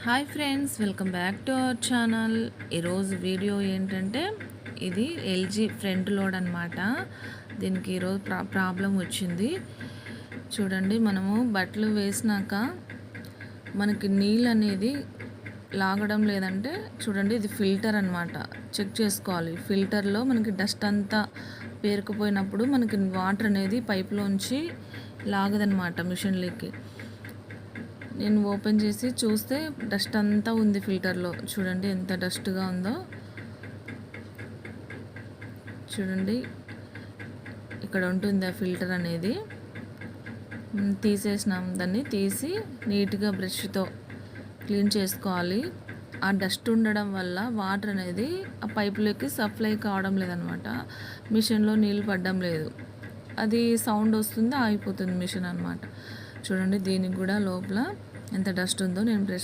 Hi friends, welcome back to our channel. ఈరోజు video ఏంటంటే ఇది ఎల్జీ ఫ్రంట్ లోడ్ అనమాట. దీనికి ఈరోజు ప్రాబ్లం వచ్చింది. చూడండి, మనము బట్టలు వేసినాక మనకి నీళ్ళు అనేది లాగడం లేదంటే చూడండి, ఇది ఫిల్టర్ అనమాట. చెక్ చేసుకోవాలి. ఫిల్టర్లో మనకి డస్ట్ అంతా పేరుకుపోయినప్పుడు మనకి వాటర్ అనేది పైప్లోంచి లాగదనమాట మిషన్లోకి. నేను ఓపెన్ చేసి చూస్తే డస్ట్ అంతా ఉంది ఫిల్టర్లో. చూడండి ఎంత డస్ట్గా ఉందో. చూడండి, ఇక్కడ ఉంటుంది ఆ ఫిల్టర్ అనేది. తీసేసినాం, దాన్ని తీసి నీట్గా బ్రష్తో క్లీన్ చేసుకోవాలి. ఆ డస్ట్ ఉండడం వల్ల వాటర్ అనేది ఆ పైపులోకి సప్లై కావడం లేదనమాట. మిషన్లో నీళ్ళు పడడం లేదు, అది సౌండ్ వస్తుంది, ఆగిపోతుంది మిషన్ అనమాట. చూడండి, దీనికి కూడా లోపల ఎంత డస్ట్ ఉందో నేను బ్రష్